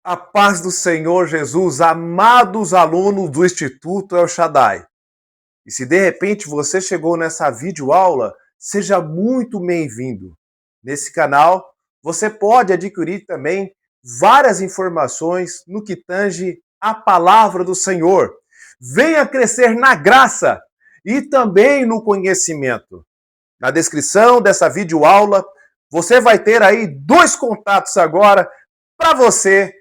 A paz do Senhor Jesus, amados alunos do Instituto El Shaddai. E se de repente você chegou nessa videoaula, seja muito bem-vindo. Nesse canal, você pode adquirir também várias informações no que tange a palavra do Senhor. Venha crescer na graça e também no conhecimento. Na descrição dessa videoaula, você vai ter aí 2 contatos agora para você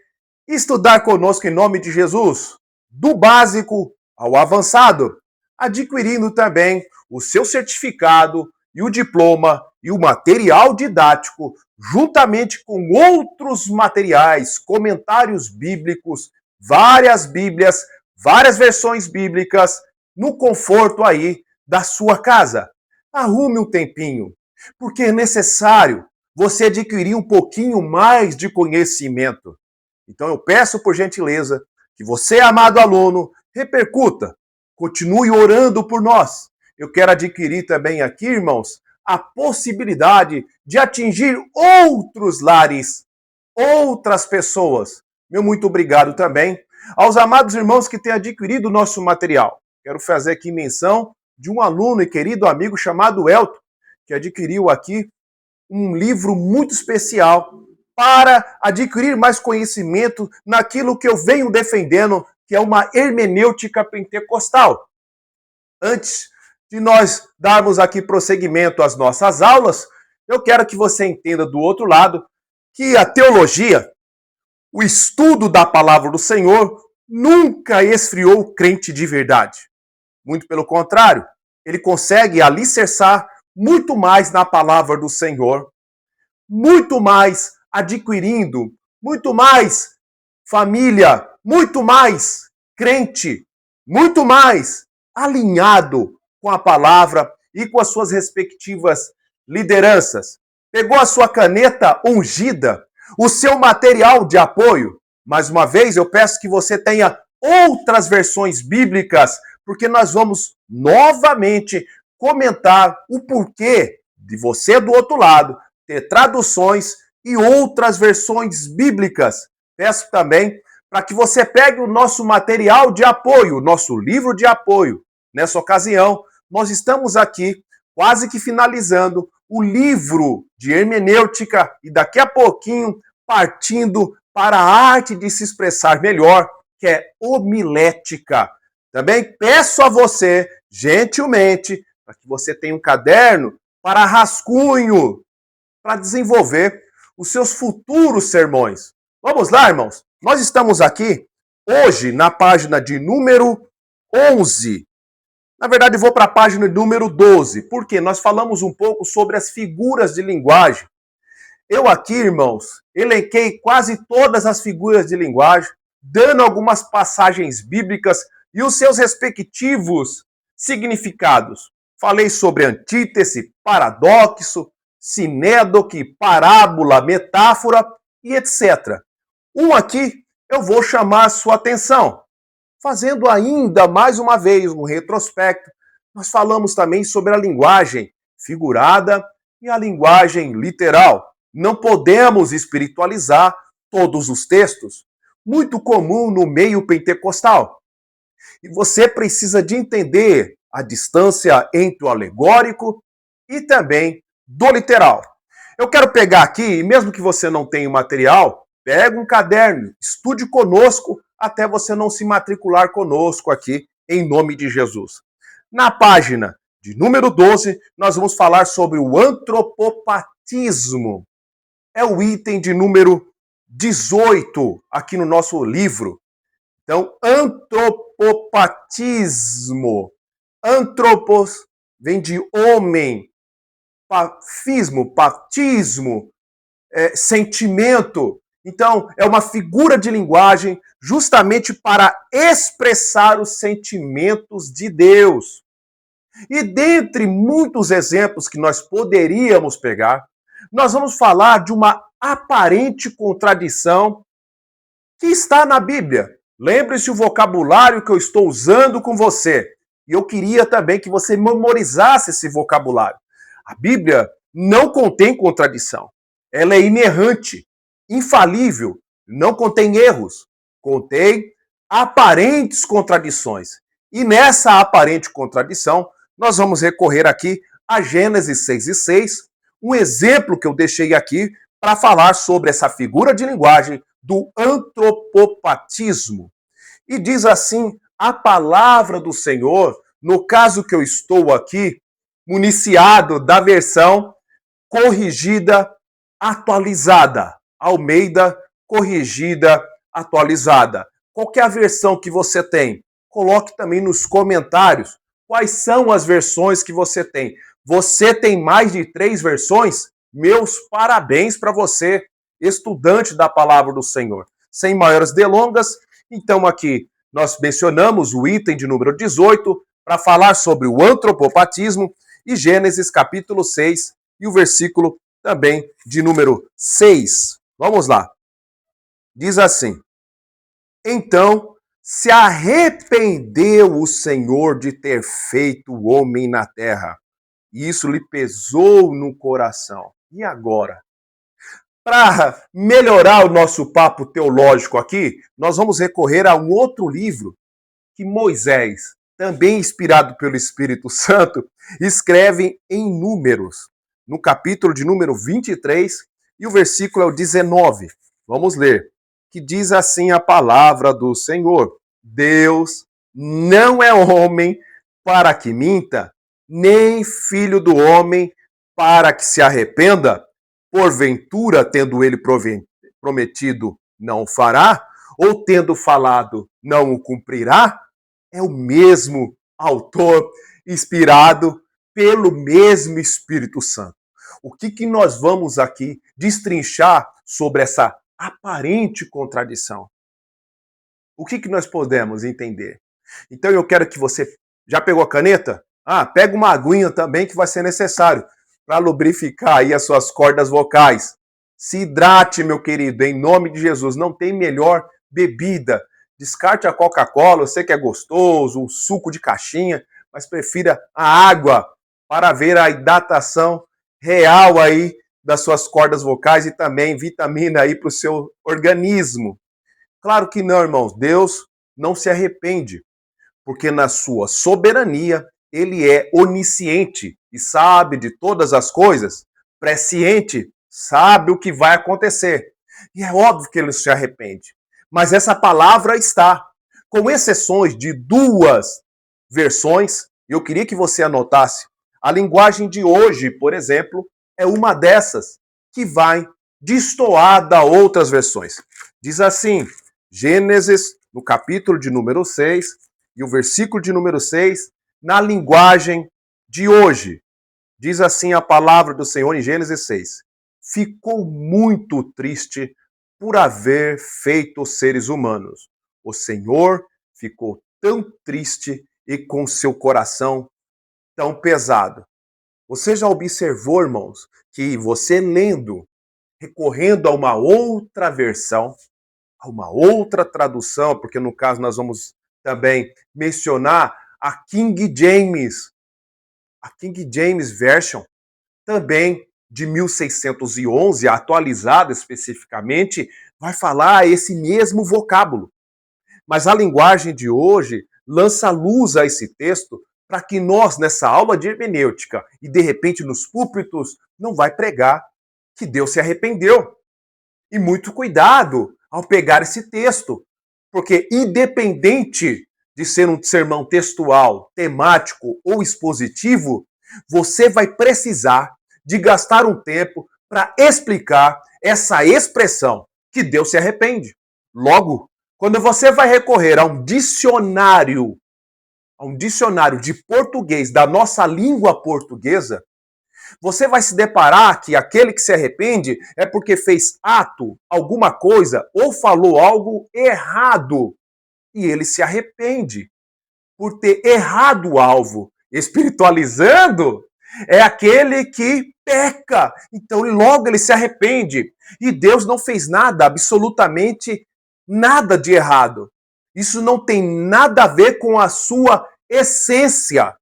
estudar conosco em nome de Jesus, do básico ao avançado, adquirindo também o seu certificado e o diploma e o material didático, juntamente com outros materiais, comentários bíblicos, várias Bíblias, várias versões bíblicas, no conforto aí da sua casa. Arrume um tempinho, porque é necessário você adquirir um pouquinho mais de conhecimento. Então eu peço por gentileza que você, amado aluno, repercuta, continue orando por nós. Eu quero adquirir também aqui, irmãos, a possibilidade de atingir outros lares, outras pessoas. Meu muito obrigado também aos amados irmãos que têm adquirido o nosso material. Quero fazer aqui menção de um aluno e querido amigo chamado Elton, que adquiriu aqui um livro muito especial para adquirir mais conhecimento naquilo que eu venho defendendo, que é uma hermenêutica pentecostal. Antes de nós darmos aqui prosseguimento às nossas aulas, eu quero que você entenda do outro lado que a teologia, o estudo da palavra do Senhor, nunca esfriou o crente de verdade. Muito pelo contrário, ele consegue alicerçar muito mais na palavra do Senhor, muito mais adquirindo, muito mais família, muito mais crente, muito mais alinhado com a palavra e com as suas respectivas lideranças. Pegou a sua caneta ungida, o seu material de apoio. Mais uma vez, eu peço que você tenha outras versões bíblicas, porque nós vamos novamente comentar o porquê de você do outro lado ter traduções e outras versões bíblicas. Peço também para que você pegue o nosso material de apoio, o nosso livro de apoio. Nessa ocasião, nós estamos aqui quase que finalizando o livro de hermenêutica e daqui a pouquinho partindo para a arte de se expressar melhor, que é homilética. Também peço a você, gentilmente, para que você tenha um caderno para rascunho, para desenvolver os seus futuros sermões. Vamos lá, irmãos? Nós estamos aqui hoje na página de número 11. Na verdade, vou para a página número 12, porque nós falamos um pouco sobre as figuras de linguagem. Eu aqui, irmãos, elenquei quase todas as figuras de linguagem, dando algumas passagens bíblicas e os seus respectivos significados. Falei sobre antítese, paradoxo, sinédoque, parábola, metáfora e etc. Aqui eu vou chamar a sua atenção. Fazendo ainda mais uma vez um retrospecto, nós falamos também sobre a linguagem figurada e a linguagem literal. Não podemos espiritualizar todos os textos, muito comum no meio pentecostal. E você precisa de entender a distância entre o alegórico e também do literal. Eu quero pegar aqui, mesmo que você não tenha o material, pega um caderno, estude conosco até você não se matricular conosco aqui, em nome de Jesus. Na página de número 12, nós vamos falar sobre o antropopatismo. É o item de número 18 aqui no nosso livro. Então, antropopatismo. Antropos vem de homem. Patismo, sentimento. Então, é uma figura de linguagem justamente para expressar os sentimentos de Deus. E dentre muitos exemplos que nós poderíamos pegar, nós vamos falar de uma aparente contradição que está na Bíblia. Lembre-se o vocabulário que eu estou usando com você. E eu queria também que você memorizasse esse vocabulário. A Bíblia não contém contradição. Ela é inerrante, infalível, não contém erros, contém aparentes contradições. E nessa aparente contradição, nós vamos recorrer aqui a Gênesis 6:6, um exemplo que eu deixei aqui para falar sobre essa figura de linguagem do antropopatismo. E diz assim a palavra do Senhor, no caso que eu estou aqui, municiado da versão corrigida, atualizada. Almeida, corrigida, atualizada. Qual que é a versão que você tem? Coloque também nos comentários quais são as versões que você tem. Você tem mais de 3 versões? Meus parabéns para você, estudante da palavra do Senhor. Sem maiores delongas, então aqui nós mencionamos o item de número 18 para falar sobre o antropopatismo e Gênesis capítulo 6 e o versículo também de número 6. Vamos lá. Diz assim: então se arrependeu o Senhor de ter feito o homem na terra, e isso lhe pesou no coração. E agora? Para melhorar o nosso papo teológico aqui, nós vamos recorrer a um outro livro que Moisés, também inspirado pelo Espírito Santo, escreve em Números, no capítulo de número 23, e o versículo é o 19. Vamos ler. Que diz assim a palavra do Senhor: Deus não é homem para que minta, nem filho do homem para que se arrependa. Porventura, tendo ele prometido, não o fará, ou tendo falado, não o cumprirá? É o mesmo autor, inspirado pelo mesmo Espírito Santo. O que nós vamos aqui destrinchar sobre essa aparente contradição? O que nós podemos entender? Então eu quero que você... Já pegou a caneta? Pega uma aguinha também que vai ser necessário para lubrificar aí as suas cordas vocais. Se hidrate, meu querido, em nome de Jesus. Não tem melhor bebida. Descarte a Coca-Cola, eu sei que é gostoso, o suco de caixinha, mas prefira a água para ver a hidratação real aí das suas cordas vocais e também vitamina aí para o seu organismo. Claro que não, irmãos. Deus não se arrepende, porque na sua soberania ele é onisciente e sabe de todas as coisas, presciente, sabe o que vai acontecer. E é óbvio que ele se arrepende. Mas essa palavra está, com exceções de 2 versões, eu queria que você anotasse. A linguagem de hoje, por exemplo, é uma dessas que vai destoar da outras versões. Diz assim, Gênesis, no capítulo de número 6, e o versículo de número 6, na linguagem de hoje. Diz assim a palavra do Senhor em Gênesis 6. Ficou muito triste por haver feito os seres humanos. O Senhor ficou tão triste e com seu coração tão pesado. Você já observou, irmãos, que você lendo, recorrendo a uma outra versão, a uma outra tradução, porque no caso nós vamos também mencionar a King James Version, também de 1611, atualizada especificamente, vai falar esse mesmo vocábulo. Mas a linguagem de hoje lança luz a esse texto para que nós, nessa aula de hermenêutica, e de repente nos púlpitos, não vai pregar que Deus se arrependeu. E muito cuidado ao pegar esse texto, porque independente de ser um sermão textual, temático ou expositivo, você vai precisar de gastar um tempo para explicar essa expressão, que Deus se arrepende. Logo, quando você vai recorrer a um dicionário de português da nossa língua portuguesa, você vai se deparar que aquele que se arrepende é porque fez alguma coisa, ou falou algo errado. E ele se arrepende por ter errado o alvo. Espiritualizando, é aquele que peca. Então, logo ele se arrepende. E Deus não fez nada, absolutamente nada de errado. Isso não tem nada a ver com a sua essência.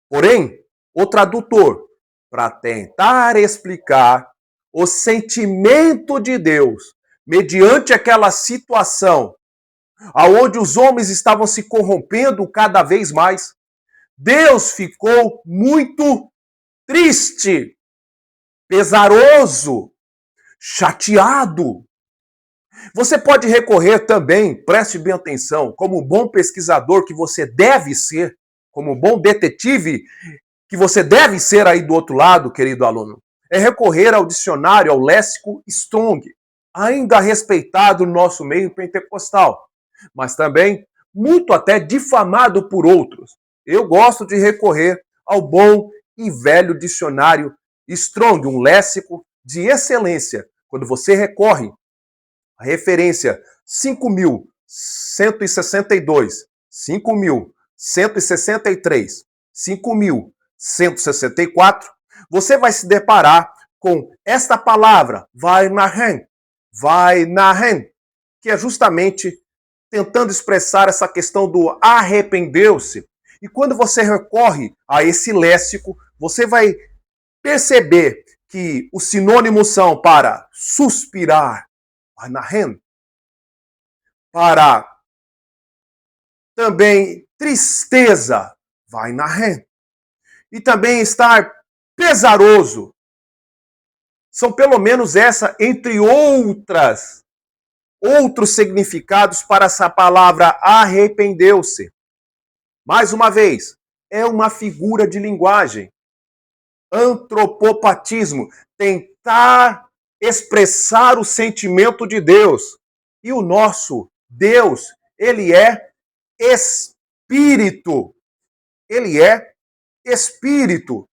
Porém, o tradutor, para tentar explicar o sentimento de Deus mediante aquela situação, aonde os homens estavam se corrompendo cada vez mais, Deus ficou muito triste, pesaroso, chateado. Você pode recorrer também, preste bem atenção, como bom pesquisador que você deve ser, como bom detetive que você deve ser aí do outro lado, querido aluno, é recorrer ao dicionário, ao léxico Strong, ainda respeitado no nosso meio pentecostal, mas também muito até difamado por outros. Eu gosto de recorrer ao bom e velho dicionário Strong, um léxico de excelência. Quando você recorre à referência 5.162, 5.163, 5.164, você vai se deparar com esta palavra, Vainahen, que é justamente tentando expressar essa questão do arrependeu-se. E quando você recorre a esse léxico, você vai perceber que os sinônimos são para suspirar, Vainahen, para também tristeza, Vainahen, e também estar pesaroso. São pelo menos essa, entre outros significados para essa palavra arrependeu-se. Mais uma vez, é uma figura de linguagem. Antropopatismo, tentar expressar o sentimento de Deus. E o nosso Deus, ele é espírito. Ele é espírito.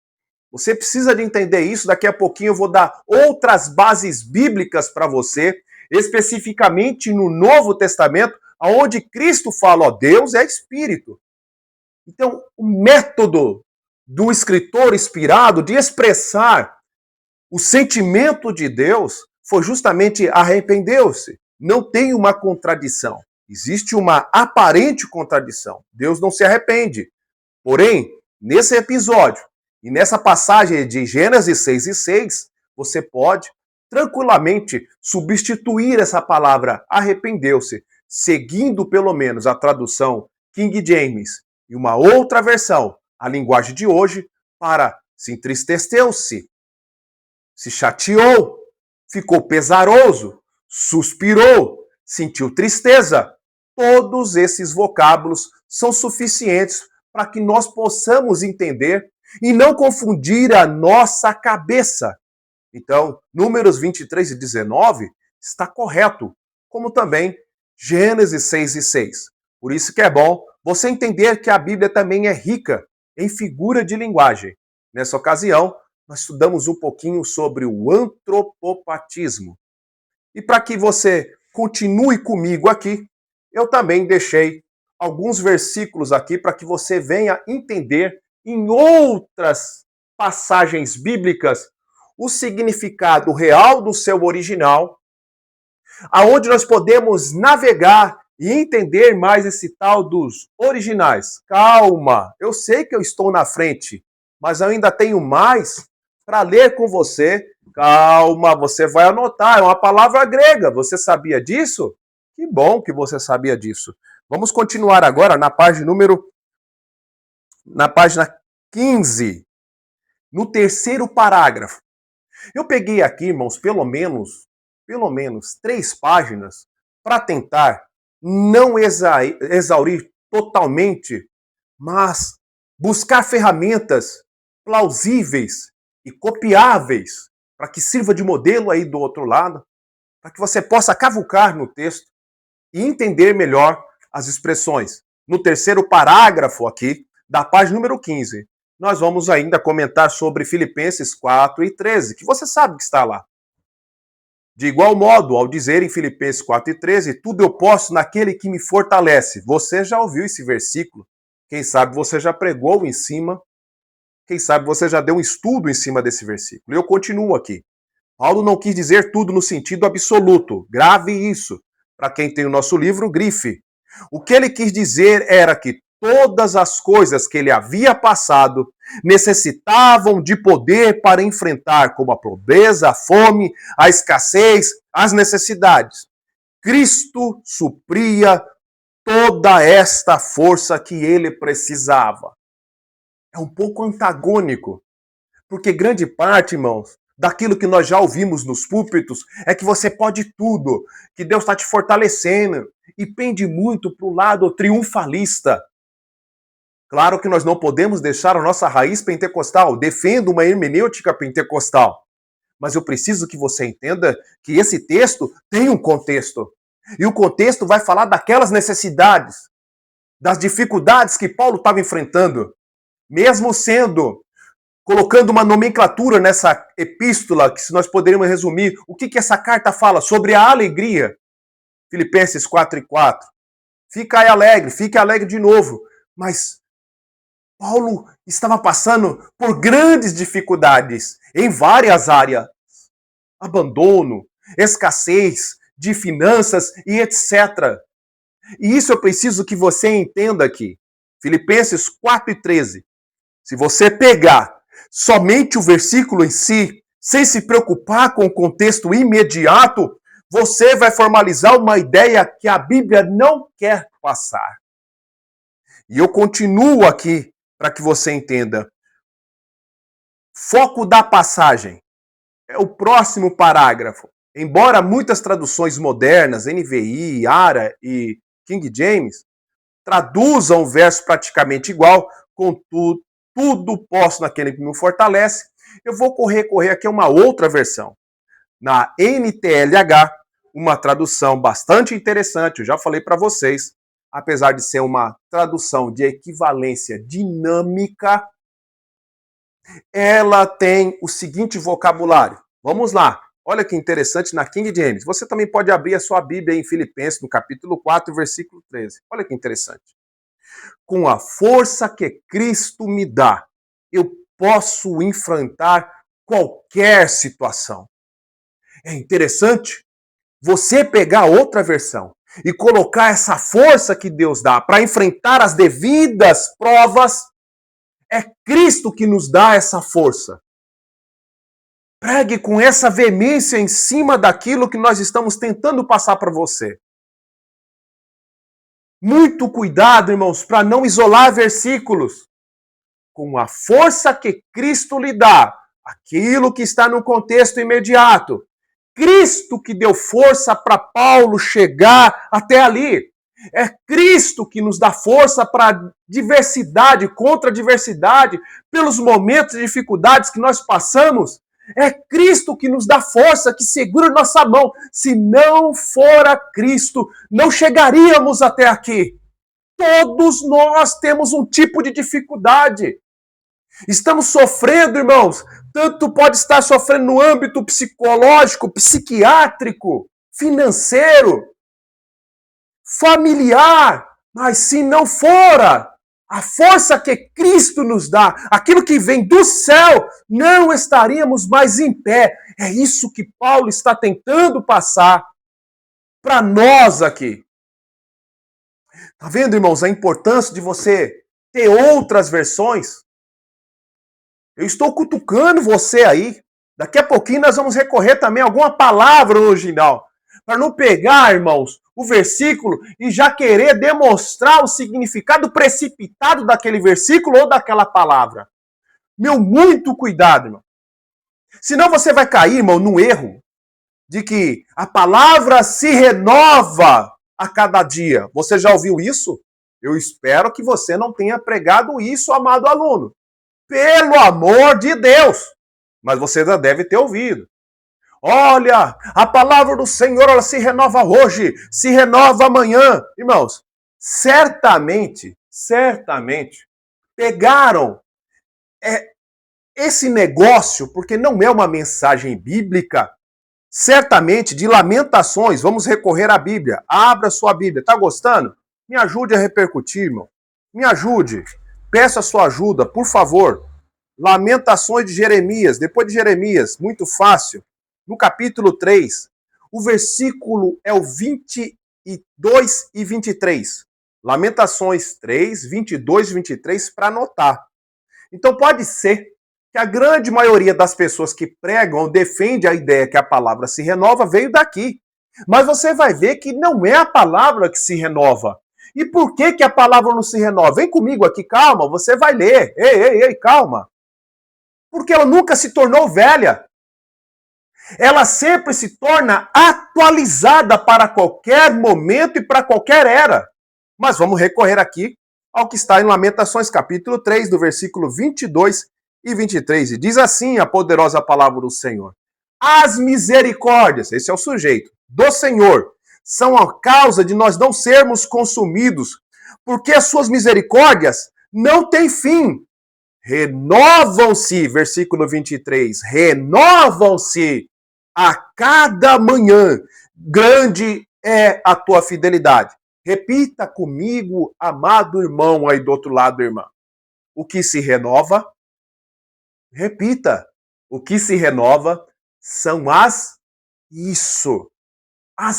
Você precisa de entender isso. Daqui a pouquinho eu vou dar outras bases bíblicas para você, especificamente no Novo Testamento, onde Cristo fala, ó, Deus é espírito. Então, o método do escritor inspirado de expressar o sentimento de Deus foi justamente arrependeu-se. Não tem uma contradição. Existe uma aparente contradição. Deus não se arrepende. Porém, nesse episódio e nessa passagem de Gênesis 6:6, você pode tranquilamente substituir essa palavra arrependeu-se, seguindo pelo menos a tradução King James e uma outra versão, a linguagem de hoje, para se entristeceu-se, se chateou, ficou pesaroso, suspirou, sentiu tristeza. Todos esses vocábulos são suficientes para que nós possamos entender e não confundir a nossa cabeça. Então, Números 23 e 19 está correto, como também Gênesis 6:6. Por isso que é bom você entender que a Bíblia também é rica em figura de linguagem. Nessa ocasião, nós estudamos um pouquinho sobre o antropopatismo. E para que você continue comigo aqui, eu também deixei alguns versículos aqui para que você venha entender em outras passagens bíblicas o significado real do seu original, aonde nós podemos navegar e entender mais esse tal dos originais. Calma, eu sei que eu estou na frente, mas eu ainda tenho mais para ler com você. Calma, você vai anotar, é uma palavra grega. Você sabia disso? Que bom que você sabia disso. Vamos continuar agora na página 15, no terceiro parágrafo. Eu peguei aqui, irmãos, pelo menos 3 páginas para tentar não exaurir totalmente, mas buscar ferramentas plausíveis e copiáveis para que sirva de modelo aí do outro lado, para que você possa cavucar no texto e entender melhor as expressões. No terceiro parágrafo aqui, da página número 15, nós vamos ainda comentar sobre Filipenses 4:13, que você sabe que está lá. De igual modo, ao dizer em Filipenses 4:13, tudo eu posso naquele que me fortalece. Você já ouviu esse versículo? Quem sabe você já pregou em cima, quem sabe você já deu um estudo em cima desse versículo. Eu continuo aqui. Paulo não quis dizer tudo no sentido absoluto. Grave isso. Para quem tem o nosso livro, grife. O que ele quis dizer era que todas as coisas que ele havia passado necessitavam de poder para enfrentar como a pobreza, a fome, a escassez, as necessidades. Cristo supria toda esta força que ele precisava. É um pouco antagônico, porque grande parte, irmãos, daquilo que nós já ouvimos nos púlpitos é que você pode tudo, que Deus está te fortalecendo, e pende muito para o lado triunfalista. Claro que nós não podemos deixar a nossa raiz pentecostal, defendo uma hermenêutica pentecostal, mas eu preciso que você entenda que esse texto tem um contexto, e o contexto vai falar daquelas necessidades, das dificuldades que Paulo estava enfrentando, mesmo colocando uma nomenclatura nessa epístola, que se nós poderíamos resumir, o que essa carta fala? Sobre a alegria. Filipenses 4:4. Fique alegre de novo. Mas Paulo estava passando por grandes dificuldades em várias áreas. Abandono, escassez de finanças e etc. E isso eu preciso que você entenda aqui. Filipenses 4:13. Se você pegar somente o versículo em si, sem se preocupar com o contexto imediato, você vai formalizar uma ideia que a Bíblia não quer passar. E eu continuo aqui para que você entenda. Foco da passagem é o próximo parágrafo. Embora muitas traduções modernas, NVI, ARA e King James, traduzam o verso praticamente igual, contudo, tudo posso naquele que me fortalece, eu vou recorrer aqui a uma outra versão. Na NTLH, uma tradução bastante interessante, eu já falei para vocês, apesar de ser uma tradução de equivalência dinâmica, ela tem o seguinte vocabulário. Vamos lá. Olha que interessante na King James. Você também pode abrir a sua Bíblia em Filipenses, no capítulo 4, versículo 13. Olha que interessante. Com a força que Cristo me dá, eu posso enfrentar qualquer situação. É interessante você pegar outra versão e colocar essa força que Deus dá para enfrentar as devidas provas. É Cristo que nos dá essa força. Pregue com essa veemência em cima daquilo que nós estamos tentando passar para você. Muito cuidado, irmãos, para não isolar versículos. Com a força que Cristo lhe dá, aquilo que está no contexto imediato. Cristo que deu força para Paulo chegar até ali. É Cristo que nos dá força para diversidade, contra a diversidade, pelos momentos de dificuldades que nós passamos. É Cristo que nos dá força, que segura nossa mão. Se não fora Cristo, não chegaríamos até aqui. Todos nós temos um tipo de dificuldade. Estamos sofrendo, irmãos. Tanto pode estar sofrendo no âmbito psicológico, psiquiátrico, financeiro, familiar. Mas se não fora a força que Cristo nos dá, aquilo que vem do céu, não estaríamos mais em pé. É isso que Paulo está tentando passar para nós aqui. Tá vendo, irmãos, a importância de você ter outras versões? Eu estou cutucando você aí. Daqui a pouquinho nós vamos recorrer também a alguma palavra original. Para não pegar, irmãos, o versículo e já querer demonstrar o significado precipitado daquele versículo ou daquela palavra. Meu, muito cuidado, irmão. Senão você vai cair, irmão, no erro de que a palavra se renova a cada dia. Você já ouviu isso? Eu espero que você não tenha pregado isso, amado aluno. Pelo amor de Deus! Mas você já deve ter ouvido. Olha, a palavra do Senhor, ela se renova hoje, se renova amanhã. Irmãos, certamente, pegaram esse negócio, porque não é uma mensagem bíblica, certamente de Lamentações, vamos recorrer à Bíblia. Abra sua Bíblia. Está gostando? Me ajude a repercutir, irmão. Me ajude. Peço a sua ajuda, por favor. Lamentações de Jeremias, depois de Jeremias, muito fácil. No capítulo 3, o versículo é o 22 e 23. Lamentações 3, 22 e 23 para anotar. Então pode ser que a grande maioria das pessoas que pregam ou defende a ideia que a palavra se renova veio daqui. Mas você vai ver que não é a palavra que se renova. E por que, que a palavra não se renova? Vem comigo aqui, calma, você vai ler. Ei, calma. Porque ela nunca se tornou velha. Ela sempre se torna atualizada para qualquer momento e para qualquer era. Mas vamos recorrer aqui ao que está em Lamentações, capítulo 3, do versículo 22 e 23. E diz assim a poderosa palavra do Senhor: as misericórdias, esse é o sujeito, do Senhor, são a causa de nós não sermos consumidos, porque as suas misericórdias não têm fim. Renovam-se, versículo 23, renovam-se a cada manhã. Grande é a tua fidelidade. Repita comigo, amado irmão aí do outro lado, irmã. O que se renova, repita, o que se renova são as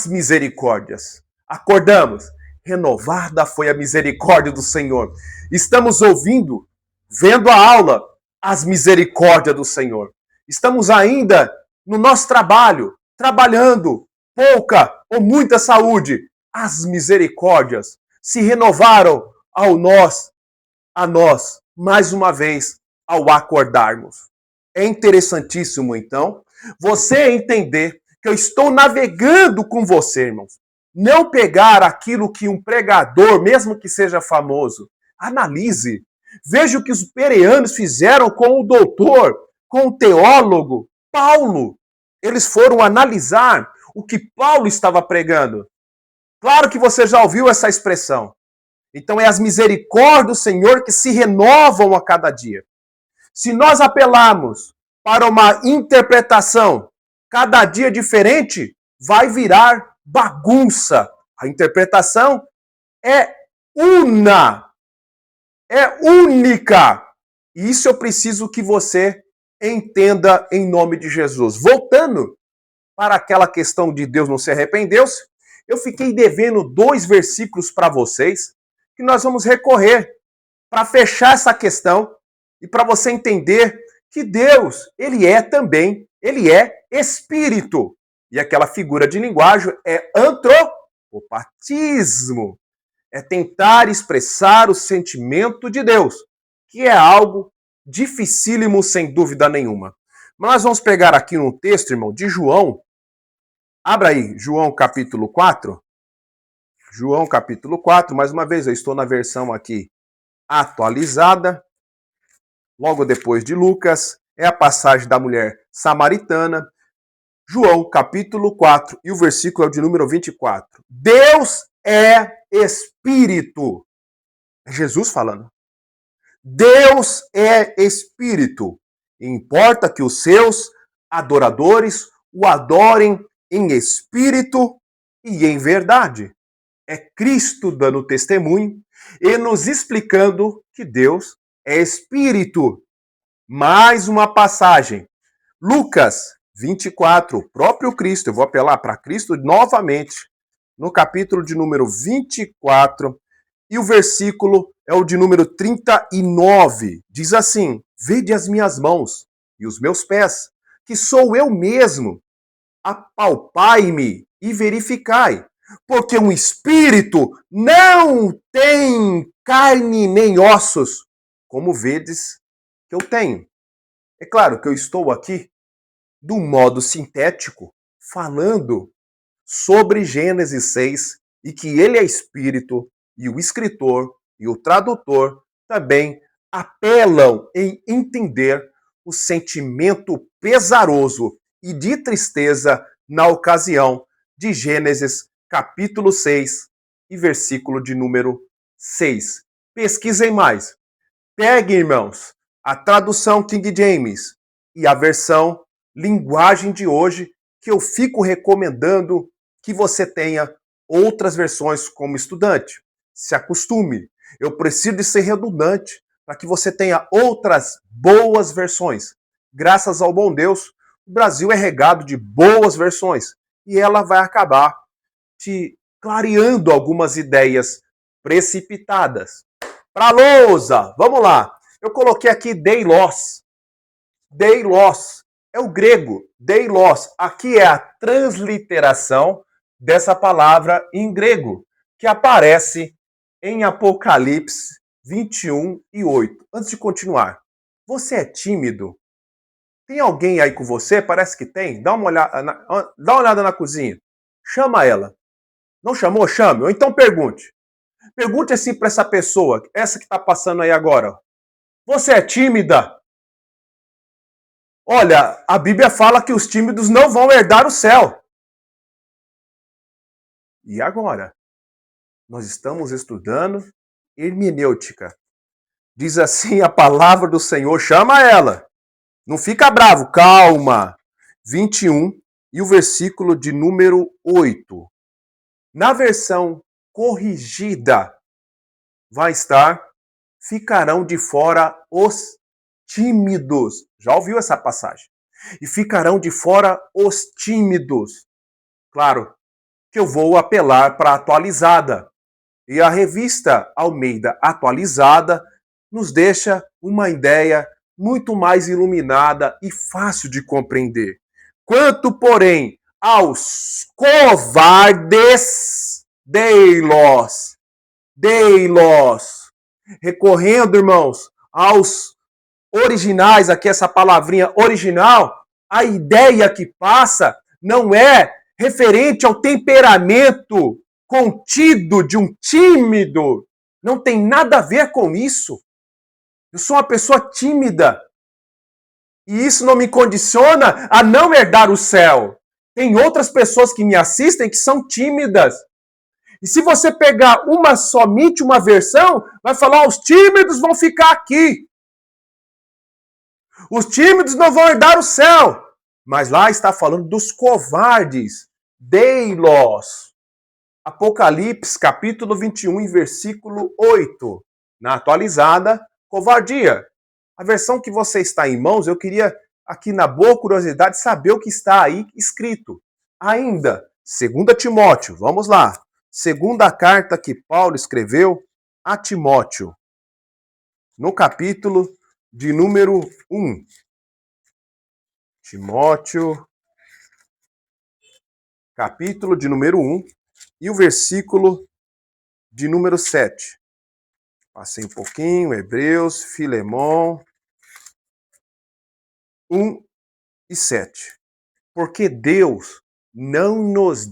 misericórdias. Acordamos, renovada foi a misericórdia do Senhor. Estamos ouvindo, vendo a aula, as misericórdias do Senhor. Estamos ainda no nosso trabalho, trabalhando, pouca ou muita saúde. As misericórdias se renovaram a nós, mais uma vez, ao acordarmos. É interessantíssimo, então, você entender que eu estou navegando com você, irmãos. Não pegar aquilo que um pregador, mesmo que seja famoso, analise. Veja o que os bereanos fizeram com o doutor, com o teólogo Paulo. Eles foram analisar o que Paulo estava pregando. Claro que você já ouviu essa expressão. Então é as misericórdias do Senhor que se renovam a cada dia. Se nós apelarmos para uma interpretação cada dia diferente, vai virar bagunça. A interpretação é única. E isso eu preciso que você entenda em nome de Jesus. Voltando para aquela questão de Deus não se arrependeu-se, eu fiquei devendo 2 versículos para vocês, que nós vamos recorrer para fechar essa questão e para você entender que Deus, ele é espírito. E aquela figura de linguagem é antropopatismo. É tentar expressar o sentimento de Deus, que é algo dificílimo, sem dúvida nenhuma. Mas nós vamos pegar aqui um texto, irmão, de João. Abra aí, João capítulo 4. João capítulo 4, mais uma vez, eu estou na versão aqui atualizada. Logo depois de Lucas, é a passagem da mulher samaritana. João capítulo 4 e o versículo é o de número 24. Deus é espírito. É Jesus falando. Deus é espírito. E importa que os seus adoradores o adorem em espírito e em verdade. É Cristo dando testemunho e nos explicando que Deus é espírito. Mais uma passagem. Lucas 24, o próprio Cristo, eu vou apelar para Cristo novamente, no capítulo de número 24, e o versículo é o de número 39. Diz assim: vede as minhas mãos e os meus pés, que sou eu mesmo. Apalpai-me e verificai, porque um espírito não tem carne nem ossos, como vedes que eu tenho. É claro que eu estou aqui, de um modo sintético, falando sobre Gênesis 6 e que ele é espírito, e o escritor e o tradutor também apelam em entender o sentimento pesaroso e de tristeza na ocasião de Gênesis capítulo 6 e versículo de número 6. Pesquisem mais. Peguem, irmãos, a tradução King James e a versão linguagem de hoje, que eu fico recomendando que você tenha outras versões como estudante. Se acostume. Eu preciso de ser redundante para que você tenha outras boas versões. Graças ao bom Deus, o Brasil é regado de boas versões e ela vai acabar te clareando algumas ideias precipitadas. Para a lousa, vamos lá. Eu coloquei aqui deilos. Deilos. É o grego, deilos. Aqui é a transliteração dessa palavra em grego, que aparece em Apocalipse 21:8. Antes de continuar, você é tímido? Tem alguém aí com você? Parece que tem. Dá uma olhada na cozinha. Chama ela. Não chamou? Chame. Ou então pergunte. Pergunte assim para essa pessoa, essa que está passando aí agora. Você é tímida? Olha, a Bíblia fala que os tímidos não vão herdar o céu. E agora? Nós estamos estudando hermenêutica. Diz assim a palavra do Senhor, chama ela. Não fica bravo, calma. 21 e o versículo de número 8. Na versão corrigida vai estar: ficarão de fora os tímidos. Já ouviu essa passagem? E ficarão de fora os tímidos. Claro que eu vou apelar para a atualizada. E a revista Almeida Atualizada nos deixa uma ideia muito mais iluminada e fácil de compreender. Quanto, porém, aos covardes, dei-los. Recorrendo, irmãos, aos originais, aqui essa palavrinha original, a ideia que passa não é referente ao temperamento contido de um tímido. Não tem nada a ver com isso. Eu sou uma pessoa tímida. E isso não me condiciona a não herdar o céu. Tem outras pessoas que me assistem que são tímidas. E se você pegar somente uma versão, vai falar, os tímidos vão ficar aqui. Os tímidos não vão herdar o céu. Mas lá está falando dos covardes. Dei-los. Apocalipse, capítulo 21, versículo 8. Na atualizada, covardia. A versão que você está em mãos, eu queria, aqui na boa curiosidade, saber o que está aí escrito. Ainda, 2 Timóteo, vamos lá. Segunda carta que Paulo escreveu a Timóteo, no capítulo de número 1. Timóteo, capítulo de número 1, e o versículo de número 7. Passei um pouquinho, Hebreus, Filemão, 1 e 7. Porque Deus não nos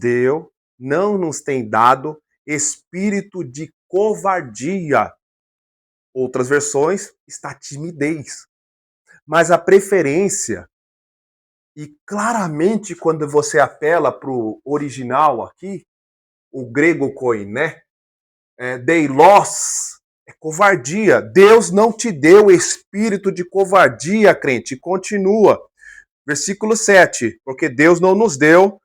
tem dado espírito de covardia. Outras versões, está timidez. Mas a preferência, e claramente quando você apela para o original aqui, o grego koiné, deilos, é covardia. Deus não te deu espírito de covardia, crente. Continua. Versículo 7. Porque Deus não nos deu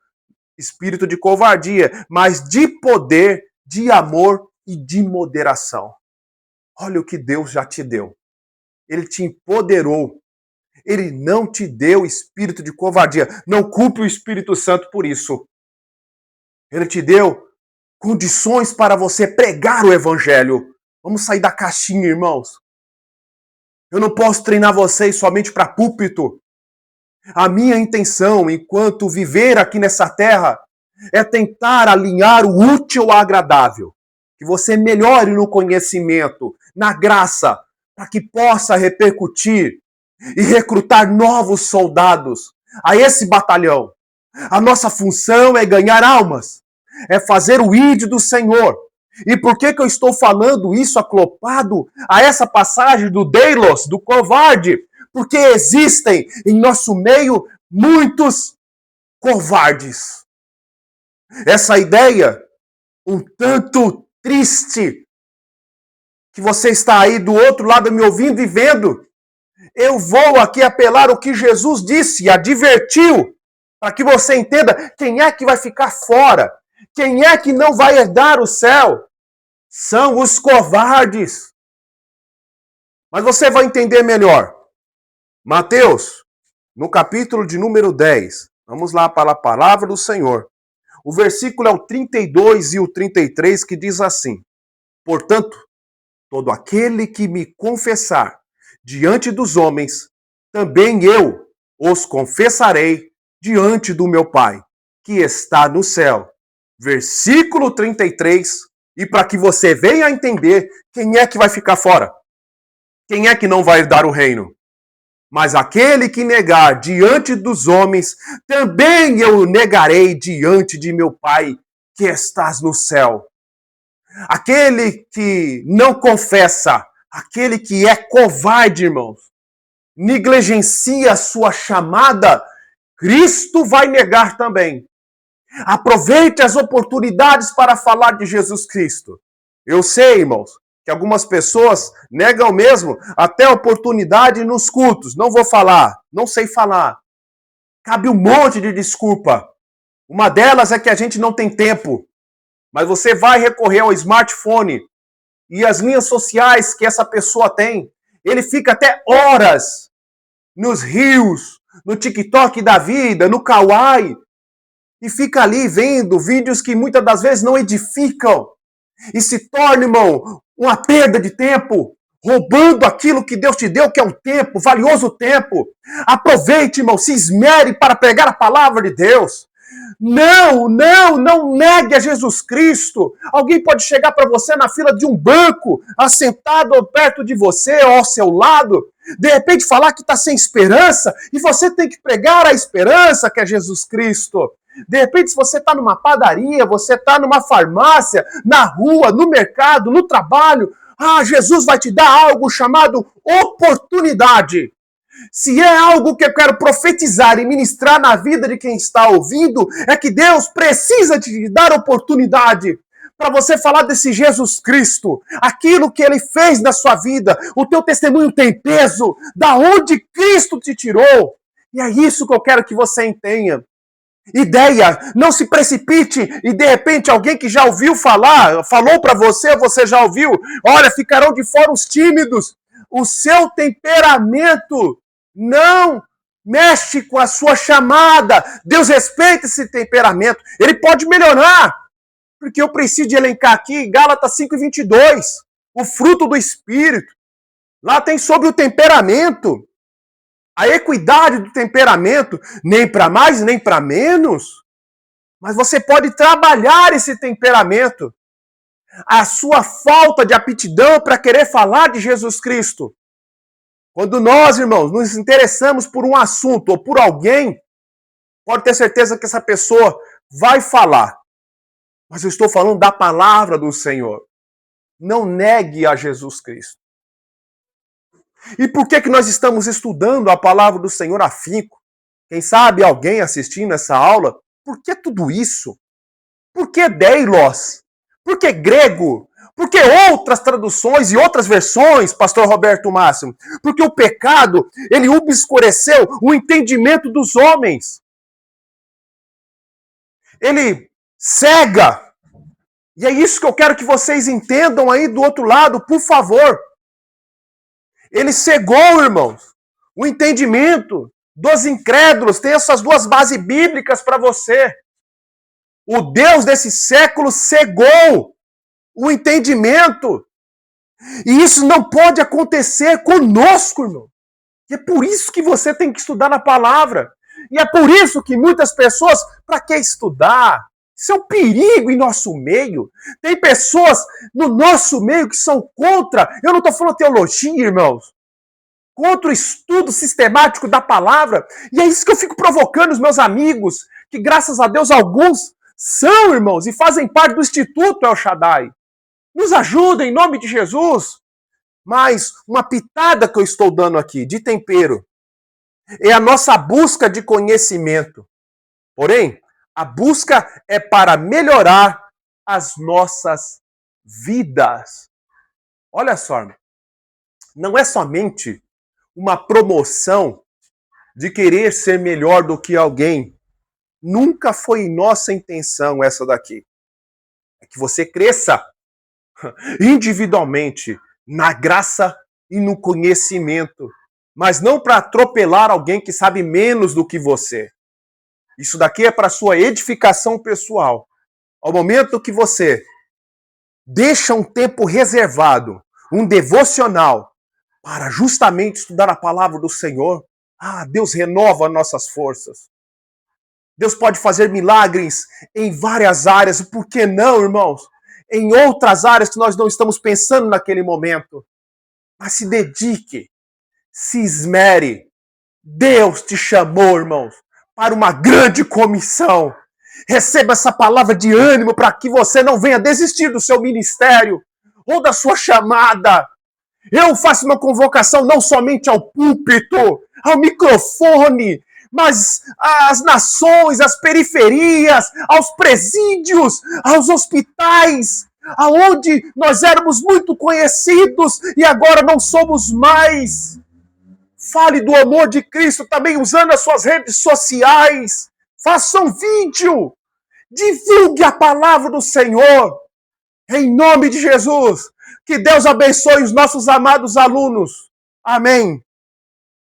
espírito de covardia, mas de poder, de amor e de moderação. Olha o que Deus já te deu. Ele te empoderou. Ele não te deu espírito de covardia. Não culpe o Espírito Santo por isso. Ele te deu condições para você pregar o evangelho. Vamos sair da caixinha, irmãos. Eu não posso treinar vocês somente para púlpito. A minha intenção, enquanto viver aqui nessa terra, é tentar alinhar o útil ao agradável. Que você melhore no conhecimento, na graça, para que possa repercutir e recrutar novos soldados a esse batalhão. A nossa função é ganhar almas, é fazer o ídolo do Senhor. E por que eu estou falando isso acoplado a essa passagem do deilos, do covarde? Porque existem em nosso meio muitos covardes. Essa ideia, um tanto triste, que você está aí do outro lado me ouvindo e vendo, eu vou aqui apelar o que Jesus disse e advertiu, para que você entenda quem é que vai ficar fora, quem é que não vai herdar o céu. São os covardes. Mas você vai entender melhor. Mateus, no capítulo de número 10, vamos lá para a palavra do Senhor. O versículo é o 32 e o 33 que diz assim: portanto, todo aquele que me confessar diante dos homens, também eu os confessarei diante do meu Pai, que está no céu. Versículo 33, e para que você venha a entender quem é que vai ficar fora. Quem é que não vai herdar o reino? Mas aquele que negar diante dos homens, também eu negarei diante de meu Pai, que estás no céu. Aquele que não confessa, aquele que é covarde, irmãos, negligencia a sua chamada, Cristo vai negar também. Aproveite as oportunidades para falar de Jesus Cristo. Eu sei, irmãos, que algumas pessoas negam mesmo até a oportunidade nos cultos. Não vou falar, não sei falar. Cabe um monte de desculpa. Uma delas é que a gente não tem tempo. Mas você vai recorrer ao smartphone e as linhas sociais que essa pessoa tem. Ele fica até horas nos rios, no TikTok da vida, no Kawaii, e fica ali vendo vídeos que muitas das vezes não edificam. E se torna, irmão, uma perda de tempo, roubando aquilo que Deus te deu, que é o tempo, valioso tempo. Aproveite, irmão, se esmere para pregar a palavra de Deus. Não negue a Jesus Cristo. Alguém pode chegar para você na fila de um banco, assentado perto de você ou ao seu lado, de repente falar que está sem esperança, e você tem que pregar a esperança que é Jesus Cristo. De repente, se você está numa padaria, você está numa farmácia, na rua, no mercado, no trabalho, Jesus vai te dar algo chamado oportunidade. Se é algo que eu quero profetizar e ministrar na vida de quem está ouvindo, é que Deus precisa te dar oportunidade para você falar desse Jesus Cristo, aquilo que Ele fez na sua vida. O teu testemunho tem peso, da onde Cristo te tirou. E é isso que eu quero que você entenda. Ideia, não se precipite e de repente alguém que já ouviu falar, falou para você, você já ouviu, olha, ficarão de fora os tímidos. O seu temperamento não mexe com a sua chamada. Deus respeita esse temperamento. Ele pode melhorar, porque eu preciso de elencar aqui Gálatas 5:22, o fruto do Espírito. Lá tem sobre o temperamento. A equidade do temperamento, nem para mais, nem para menos. Mas você pode trabalhar esse temperamento. A sua falta de aptidão para querer falar de Jesus Cristo. Quando nós, irmãos, nos interessamos por um assunto ou por alguém, pode ter certeza que essa pessoa vai falar. Mas eu estou falando da palavra do Senhor. Não negue a Jesus Cristo. E por que nós estamos estudando a palavra do Senhor a afinco? Quem sabe alguém assistindo essa aula? Por que tudo isso? Por que Deilos? Por que grego? Por que outras traduções e outras versões, pastor Roberto Máximo? Porque o pecado, ele obscureceu o entendimento dos homens. Ele cega. E é isso que eu quero que vocês entendam aí do outro lado, por favor. Ele cegou, irmãos, o entendimento dos incrédulos. Tem essas duas bases bíblicas para você. O Deus desse século cegou o entendimento. E isso não pode acontecer conosco, irmão. E é por isso que você tem que estudar na palavra. E é por isso que muitas pessoas, para que estudar? Isso é um perigo em nosso meio. Tem pessoas no nosso meio que são contra. Eu não estou falando teologia, irmãos. Contra o estudo sistemático da palavra. E é isso que eu fico provocando os meus amigos, que graças a Deus alguns são, irmãos, e fazem parte do Instituto El Shaddai. Nos ajudem em nome de Jesus. Mas uma pitada que eu estou dando aqui, de tempero, é a nossa busca de conhecimento. Porém, a busca é para melhorar as nossas vidas. Olha só, não é somente uma promoção de querer ser melhor do que alguém. Nunca foi nossa intenção essa daqui. É que você cresça individualmente na graça e no conhecimento, mas não para atropelar alguém que sabe menos do que você. Isso daqui é para sua edificação pessoal. Ao momento que você deixa um tempo reservado, um devocional, para justamente estudar a palavra do Senhor, Deus renova nossas forças. Deus pode fazer milagres em várias áreas. Por que não, irmãos? Em outras áreas que nós não estamos pensando naquele momento. Mas se dedique, se esmere. Deus te chamou, irmãos, para uma grande comissão. Receba essa palavra de ânimo para que você não venha desistir do seu ministério ou da sua chamada. Eu faço uma convocação não somente ao púlpito, ao microfone, mas às nações, às periferias, aos presídios, aos hospitais, aonde nós éramos muito conhecidos e agora não somos mais. Fale do amor de Cristo também usando as suas redes sociais. Faça um vídeo. Divulgue a palavra do Senhor. Em nome de Jesus. Que Deus abençoe os nossos amados alunos. Amém.